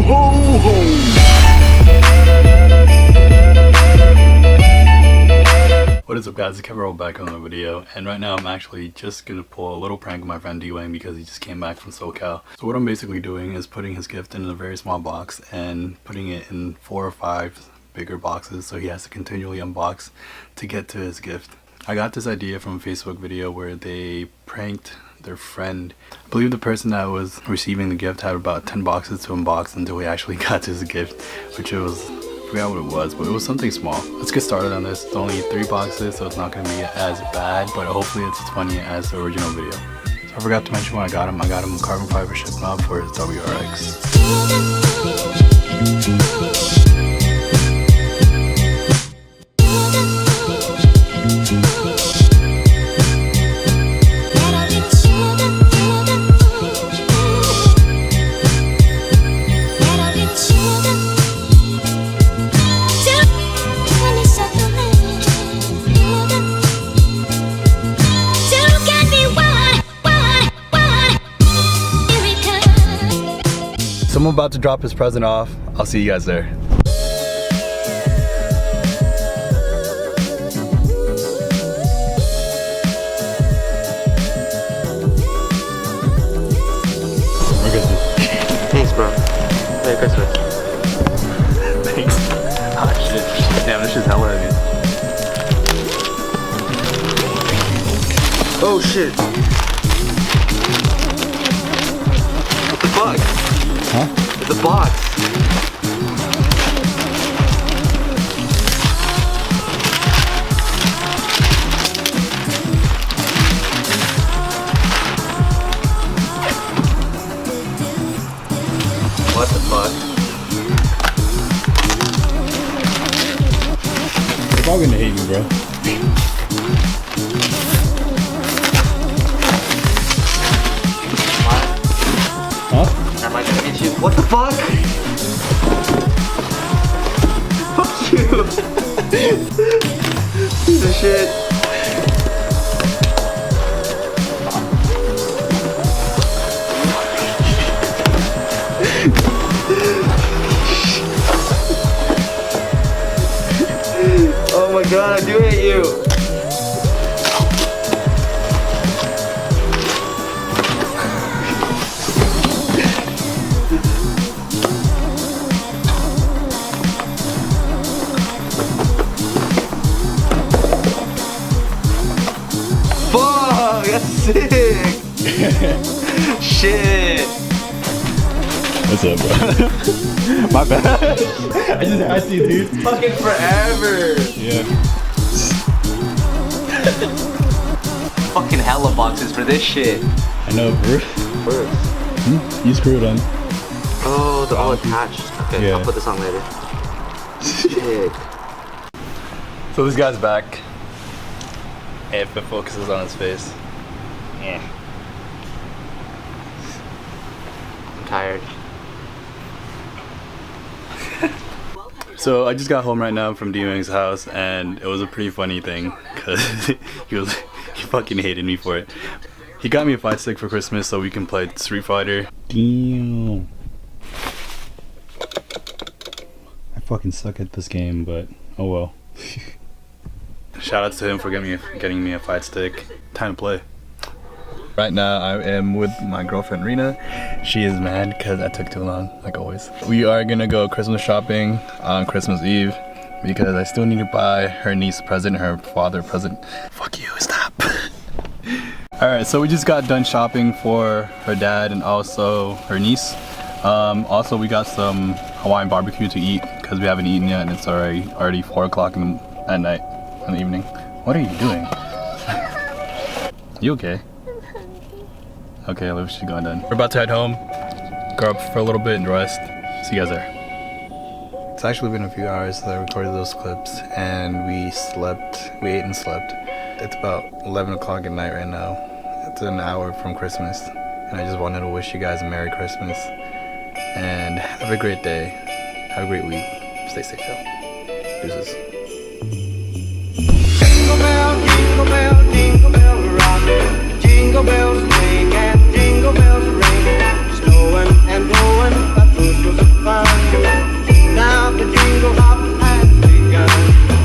ho, ho! What is up, guys? It's Kevin Roll back on the video, and right now I'm actually just gonna pull a little prank on my friend D-Wang because he just came back from SoCal. So what I'm basically doing is putting his gift in a very small box and putting it in 4 or 5 bigger boxes, so he has to continually unbox to get to his gift. I got this idea from a Facebook video where they pranked their friend. I believe the person that was receiving the gift had about 10 boxes to unbox until he actually got to his gift, which it was, I forgot what it was, but it was something small. Let's get started on this. It's only 3 boxes, so it's not going to be as bad, but hopefully it's as funny as the original video. So I forgot to mention when I got him a carbon fiber ship knob for his WRX. So I'm about to drop his present off. I'll see you guys there. Merry Christmas. Thanks, bro. Merry Christmas. Thanks. Ah, shit. Damn, this shit's hella heavy. Oh shit. What the fuck? Huh? The box. What the fuck? You're probably gonna hate me, bro. Huh? Am I gonna hit you? What the fuck? Fuck you! Piece of shit. Oh my god, I do hate you! Fuck, that's sick! Shit! What's up, bro? My bad. I just had to, dude. Fucking forever! Yeah. Fucking hella boxes for this shit. I know, bro. Where? You screwed on. Oh, they're all attached. Okay, Yeah. I'll put this on later. Shit. So this guy's back. If it focuses on his face. Yeah. I'm tired. So I just got home right now from D-Wang's house, and it was a pretty funny thing because he fucking hated me for it. He got me a fight stick for Christmas so we can play Street Fighter. Damn. I fucking suck at this game, but oh well. Shout out to him for getting me a fight stick. Time to play. Right now I am with my girlfriend Rena. She is mad because I took too long, like always. We are gonna go Christmas shopping on Christmas Eve because I still need to buy her niece a present, her father a present. Fuck you, stop. Alright, so we just got done shopping for her dad and also her niece. Also we got some Hawaiian barbecue to eat because we haven't eaten yet and it's already 4 o'clock at night in the evening. What are you doing? You okay? Okay, she's gone then. We're about to head home, go up for a little bit and rest. See you guys there. It's actually been a few hours that I recorded those clips and we ate and slept. It's about 11 o'clock at night right now. It's an hour from Christmas. And I just wanted to wish you guys a Merry Christmas. And have a great day. Have a great week. Stay safe, y'all. Deuces. Jingle bell, jingle bell, jingle bell rock. Jingle bells.